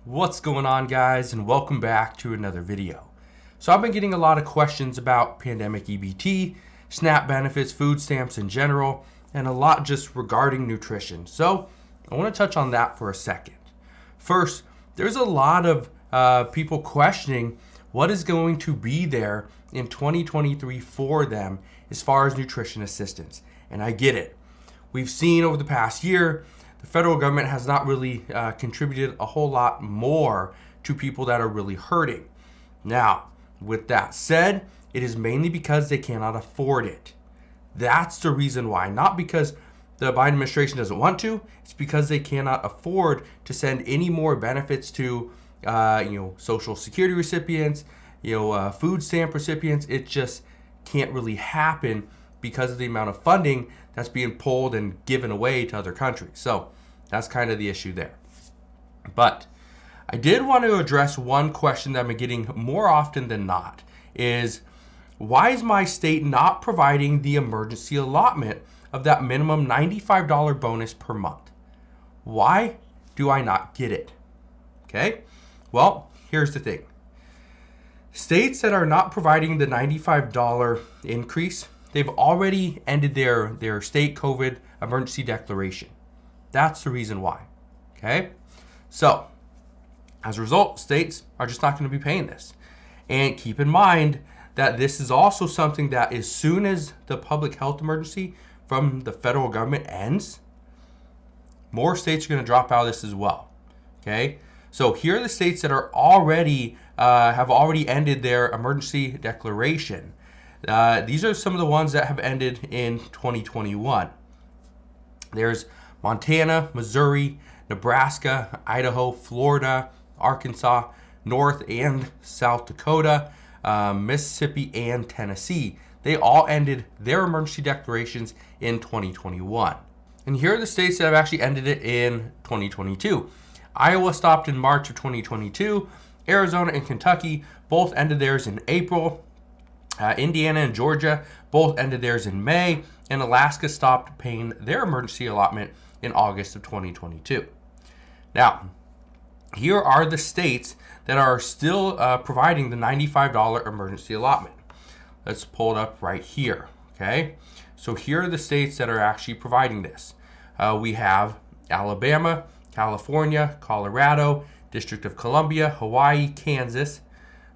What's going on, guys, and welcome back to another video. So I've been getting a lot of questions about pandemic EBT, SNAP benefits, food stamps in general, and a lot just regarding nutrition. So I want to touch on that for a second. First, there's a lot of people questioning what is going to be there in 2023 for them as far as nutrition assistance. And I get it. We've seen over the past year, the federal government has not really contributed a whole lot more to people that are really hurting. Now, with that said, it is mainly because they cannot afford it. That's the reason why. Not because the Biden administration doesn't want to. It's because they cannot afford to send any more benefits to, Social Security recipients, food stamp recipients. It just can't really happen because of the amount of funding that's being pulled and given away to other countries. So that's kind of the issue there. But I did want to address one question that I've been getting more often than not is, why is my state not providing the emergency allotment of that minimum $95 bonus per month? Why do I not get it? Okay, well, here's the thing. States that are not providing the $95 increase, they've already ended their state COVID emergency declaration. That's the reason why. Okay? So, as a result, states are just not going to be paying this. And keep in mind that this is also something that as soon as the public health emergency from the federal government ends, more states are going to drop out of this as well. Okay? So here are the states that are already have already ended their emergency declaration. These are some of the ones that have ended in 2021. There's Montana, Missouri, Nebraska, Idaho, Florida, Arkansas, North and South Dakota, Mississippi, and Tennessee. They all ended their emergency declarations in 2021. And here are the states that have actually ended it in 2022. Iowa stopped in March of 2022. Arizona and Kentucky both ended theirs in April. Indiana and Georgia both ended theirs in May. And Alaska stopped paying their emergency allotment in August of 2022. Now, here are the states that are still providing the $95 emergency allotment. Let's pull it up right here, okay? So here are the states that are actually providing this. We have Alabama, California, Colorado, District of Columbia, Hawaii, Kansas,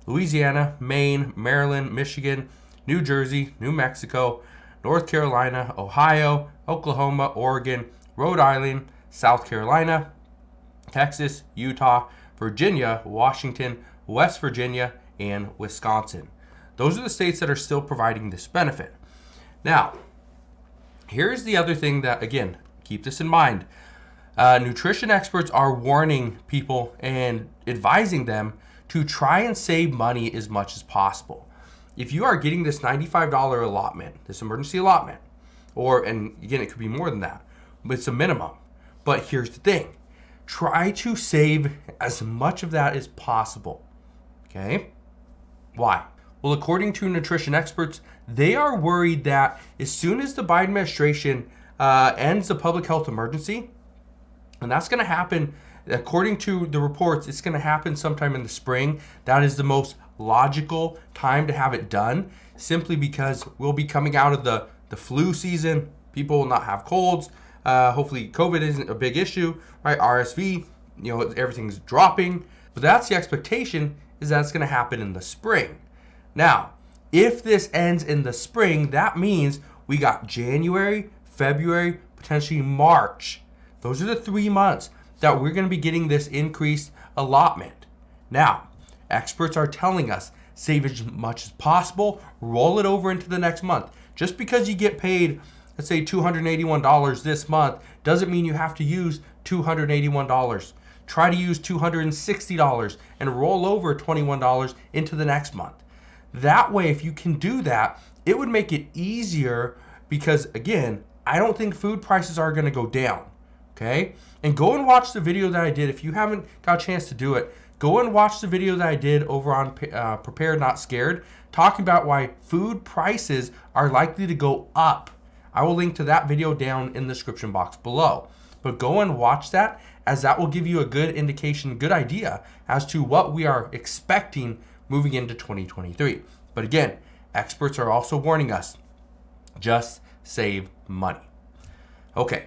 Louisiana, Maine, Maryland, Michigan, New Jersey, New Mexico, North Carolina, Ohio, Oklahoma, Oregon, Rhode Island, South Carolina, Texas, Utah, Virginia, Washington, West Virginia, and Wisconsin. Those are the states that are still providing this benefit. Now, here's the other thing that, again, keep this in mind. Nutrition experts are warning people and advising them to try and save money as much as possible. If you are getting this $95 allotment, this emergency allotment, and again, it could be more than that, but it's a minimum. But here's the thing. Try to save as much of that as possible. Okay? Why? Well, according to nutrition experts, they are worried that as soon as the Biden administration ends the public health emergency, and that's going to happen, according to the reports, it's going to happen sometime in the spring. That is the most logical time to have it done, simply because we'll be coming out of the flu season. People will not have colds. Hopefully COVID isn't a big issue, right? RSV, everything's dropping. But that's the expectation, is that it's going to happen in the spring. Now, if this ends in the spring, that means we got January, February, potentially March. Those are the 3 months that we're going to be getting this increased allotment. Now, experts are telling us, save as much as possible, roll it over into the next month. Just because you get paid, let's say $281 this month, doesn't mean you have to use $281. Try to use $260 and roll over $21 into the next month. That way, if you can do that, it would make it easier because, again, I don't think food prices are going to go down. Okay? And go and watch the video that I did. If you haven't got a chance to do it, go and watch the video that I did over on Prepared Not Scared, talking about why food prices are likely to go up. I will link to that video down in the description box below. But go and watch that as that will give you a good indication, good idea as to what we are expecting moving into 2023. But again, experts are also warning us, just save money. Okay,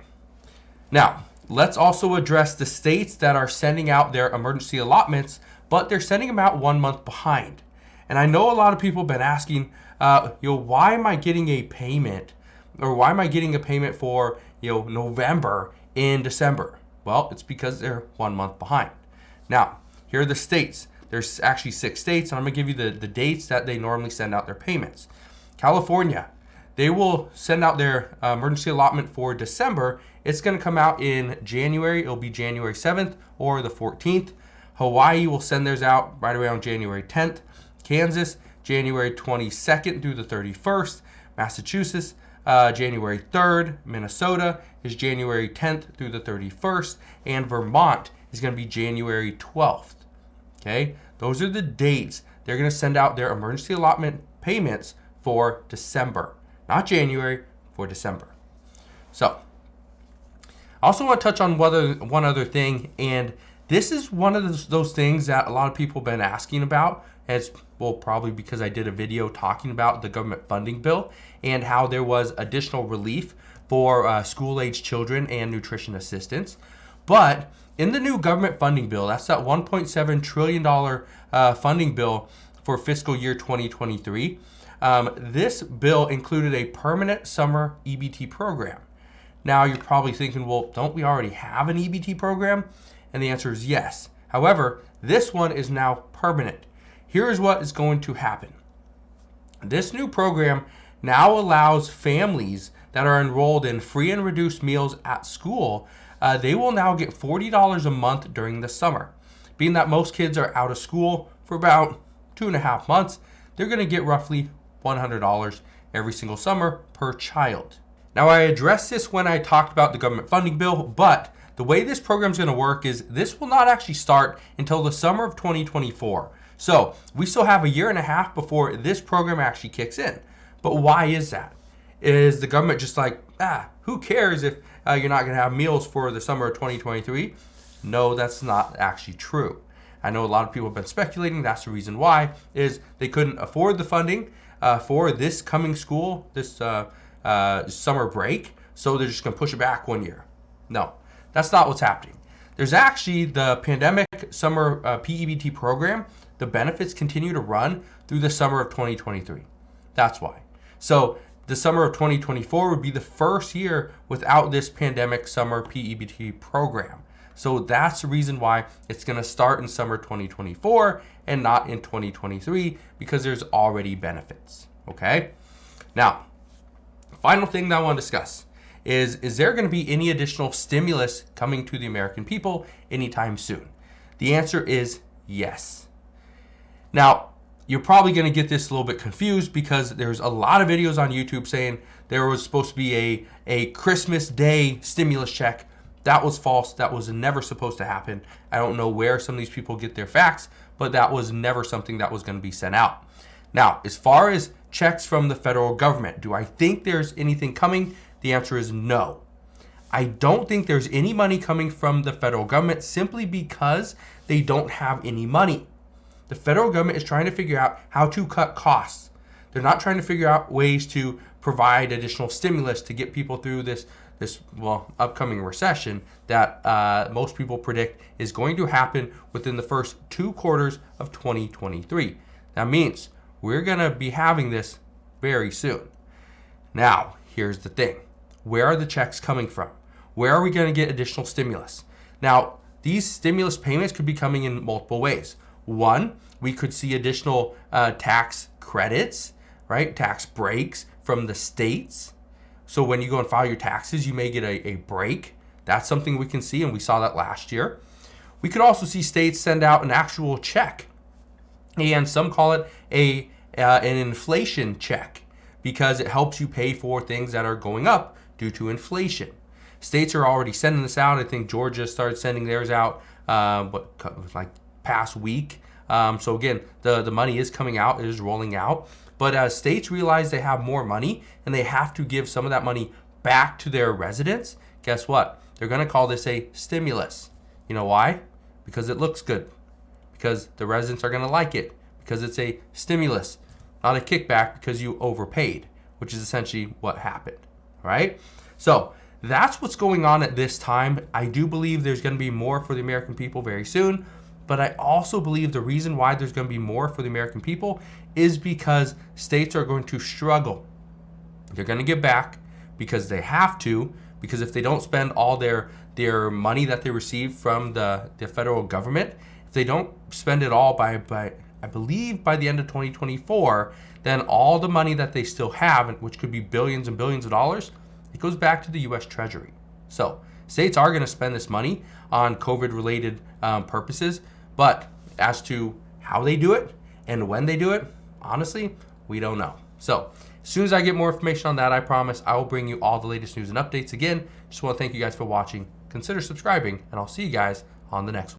now let's also address the states that are sending out their emergency allotments, but they're sending them out 1 month behind. And I know a lot of people have been asking, why am I getting a payment, or why am I getting a payment for, November in December? Well, it's because they're 1 month behind. Now, here are the states. There's actually 6 states, and I'm going to give you the dates that they normally send out their payments. California, they will send out their emergency allotment for December. It's going to come out in January. It'll be January 7th or the 14th. Hawaii will send theirs out right around January 10th. Kansas, January 22nd through the 31st. Massachusetts, January 3rd. Minnesota is January 10th through the 31st. And Vermont is going to be January 12th. Okay, those are the dates they're going to send out their emergency allotment payments for December. Not January, for December. So, I also want to touch on one other thing, and this is one of those things that a lot of people have been asking about, as well, probably because I did a video talking about the government funding bill and how there was additional relief for school-age children and nutrition assistance. But in the new government funding bill, that's that $1.7 trillion funding bill for fiscal year 2023, this bill included a permanent summer EBT program. Now you're probably thinking, well, don't we already have an EBT program? And the answer is yes. However, this one is now permanent. Here is what is going to happen. This new program now allows families that are enrolled in free and reduced meals at school, they will now get $40 a month during the summer. Being that most kids are out of school for about 2.5 months, they're going to get roughly $100 every single summer per child. Now, I addressed this when I talked about the government funding bill, but the way this program is going to work is this will not actually start until the summer of 2024. So we still have 1.5 years before this program actually kicks in. But why is that? Is the government just like, who cares if you're not going to have meals for the summer of 2023? No, that's not actually true. I know a lot of people have been speculating that's the reason why, is they couldn't afford the funding for this coming school, this summer break, so they're just going to push it back 1 year. No, that's not what's happening. There's actually the pandemic summer p-ebt program. The benefits continue to run through the summer of 2023. That's why. So the summer of 2024 would be the first year without this pandemic summer p-ebt program. So that's the reason why it's going to start in summer 2024 and not in 2023, because there's already benefits. Okay? Now, final thing that I want to discuss is there going to be any additional stimulus coming to the American people anytime soon? The answer is yes. Now, you're probably going to get this a little bit confused because there's a lot of videos on YouTube saying there was supposed to be a Christmas Day stimulus check. That was false. That was never supposed to happen. I don't know where some of these people get their facts, but that was never something that was going to be sent out. Now, as far as checks from the federal government, do I think there's anything coming? The answer is no. I don't think there's any money coming from the federal government simply because they don't have any money. The federal government is trying to figure out how to cut costs. They're not trying to figure out ways to provide additional stimulus to get people through this upcoming recession that most people predict is going to happen within the first 2 quarters of 2023. That means we're going to be having this very soon. Now, here's the thing. Where are the checks coming from? Where are we going to get additional stimulus? Now, these stimulus payments could be coming in multiple ways. One, we could see additional tax credits, right? Tax breaks from the states. So when you go and file your taxes, you may get a break. That's something we can see, and we saw that last year. We could also see states send out an actual check, and some call it an inflation check because it helps you pay for things that are going up due to inflation. States are already sending this out. I think Georgia started sending theirs out past week. So again, the money is coming out, it is rolling out. But as states realize they have more money and they have to give some of that money back to their residents, guess what? They're going to call this a stimulus. You know why? Because it looks good. Because the residents are going to like it. Because it's a stimulus, not a kickback because you overpaid, which is essentially what happened, right? So that's what's going on at this time. I do believe there's going to be more for the American people very soon, but I also believe the reason why there's going to be more for the American people is because states are going to struggle. They're going to give back because they have to, because if they don't spend all their money that they receive from the federal government, if they don't spend it all by I believe by the end of 2024, then all the money that they still have, which could be billions and billions of dollars, it goes back to the U.S. Treasury. So states are going to spend this money on COVID-related purposes, but as to how they do it and when they do it, honestly, we don't know. So as soon as I get more information on that, I promise I will bring you all the latest news and updates. Again, just want to thank you guys for watching. Consider subscribing, and I'll see you guys on the next one.